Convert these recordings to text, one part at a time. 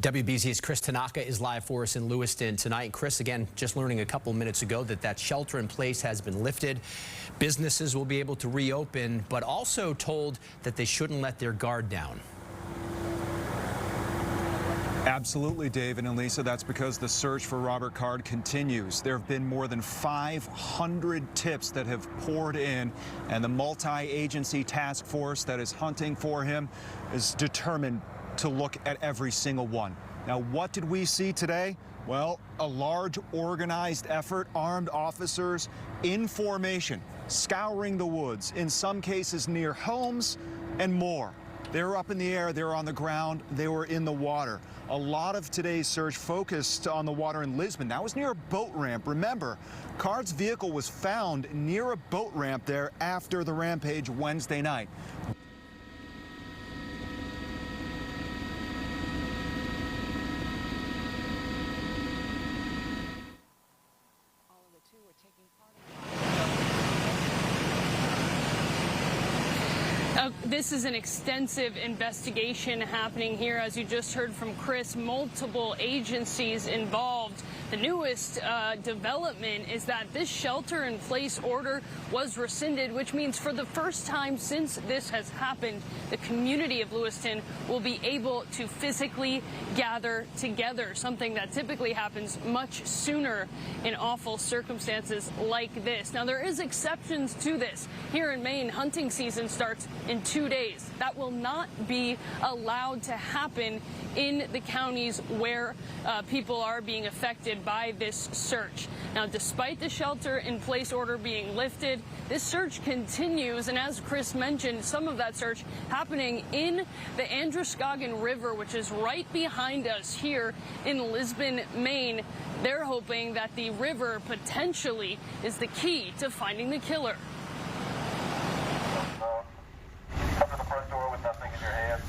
WBZ's Chris Tanaka is live for us in Lewiston tonight. Chris, again, just learning a couple minutes ago that shelter in place has been lifted. Businesses will be able to reopen, but also told that they shouldn't let their guard down. Absolutely, David and Lisa. That's because the search for Robert Card continues. There have been more than 500 tips that have poured in, and the multi-agency task force that is hunting for him is determined to look at every single one. Now, what did we see today? Well, a large organized effort, armed officers in formation, scouring the woods, in some cases near homes and more. They were up in the air, they were on the ground, they were in the water. A lot of today's search focused on the water in Lisbon. That was near a boat ramp. Remember, Card's vehicle was found near a boat ramp there after the rampage Wednesday night. This is an extensive investigation happening here. As you just heard from Chris, multiple agencies involved. The newest development is that this shelter-in-place order was rescinded, which means for the first time since this has happened, the community of Lewiston will be able to physically gather together, something that typically happens much sooner in awful circumstances like this. Now, there is exceptions to this. Here in Maine, hunting season starts in 2 days. That will not be allowed to happen in the counties where people are being affected by this search. Now, despite the shelter-in-place order being lifted, this search continues, and as Chris mentioned, some of that search happening in the Androscoggin River, which is right behind us here in Lisbon, Maine. They're hoping that the river potentially is the key to finding the killer.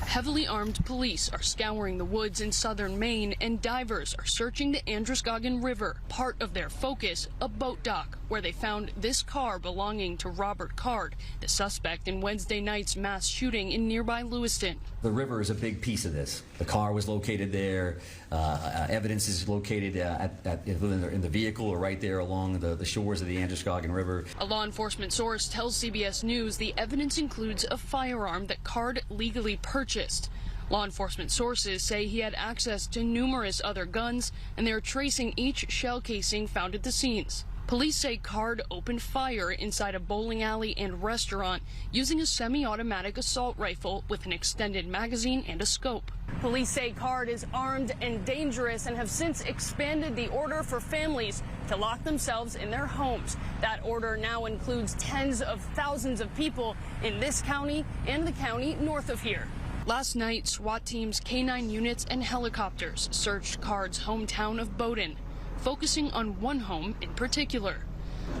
Heavily armed police are scouring the woods in southern Maine, and divers are searching the Androscoggin River. Part of their focus, a boat dock, where they found this car belonging to Robert Card, the suspect in Wednesday night's mass shooting in nearby Lewiston. The river is a big piece of this. The car was located there. Evidence is located in the vehicle or right there along the shores of the Androscoggin River. A law enforcement source tells CBS News the evidence includes a firearm that Card legally purchased. Law enforcement sources say he had access to numerous other guns, and they're tracing each shell casing found at the scenes. Police say Card opened fire inside a bowling alley and restaurant using a semi-automatic assault rifle with an extended magazine and a scope. Police say Card is armed and dangerous and have since expanded the order for families to lock themselves in their homes. That order now includes tens of thousands of people in this county and the county north of here. Last night, SWAT teams, K-9 units, and helicopters searched Card's hometown of Bowdoin, focusing on one home in particular.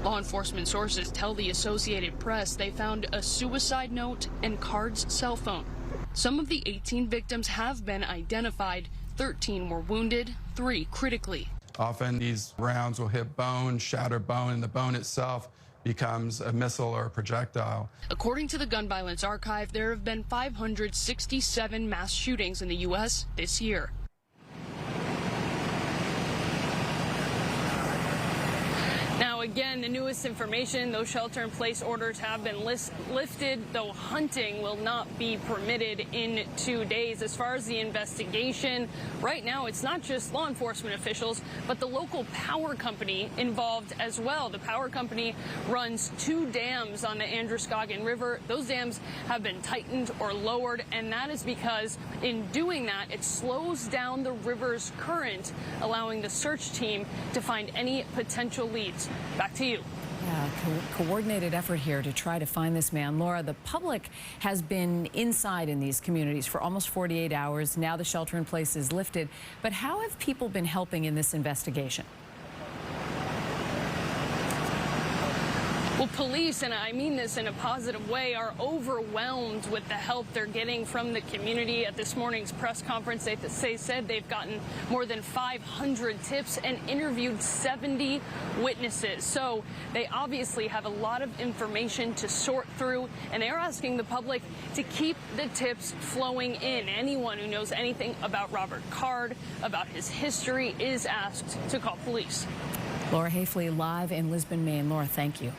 Law enforcement sources tell the Associated Press they found a suicide note and Card's cell phone. Some of the 18 victims have been identified. 13 were wounded, 3 critically. Often these rounds will hit bone, shatter bone, and the bone itself becomes a missile or a projectile. According to the Gun Violence Archive, there have been 567 mass shootings in the U.S. this year. Now, again, the newest information, those shelter-in-place orders have been lifted, though hunting will not be permitted in 2 days. As far as the investigation, right now it's not just law enforcement officials, but the local power company involved as well. The power company runs 2 dams on the Androscoggin River. Those dams have been tightened or lowered, and that is because in doing that, it slows down the river's current, allowing the search team to find any potential leads. Back to you. Yeah, coordinated effort here to try to find this man. Laura, the public has been inside in these communities for almost 48 hours. Now the shelter in place is lifted. But how have people been helping in this investigation? Well, police, and I mean this in a positive way, are overwhelmed with the help they're getting from the community. At this morning's press conference, they said they've gotten more than 500 tips and interviewed 70 witnesses. So they obviously have a lot of information to sort through, and they are asking the public to keep the tips flowing in. Anyone who knows anything about Robert Card, about his history, is asked to call police. Laura Hafley live in Lisbon, Maine. Laura, thank you.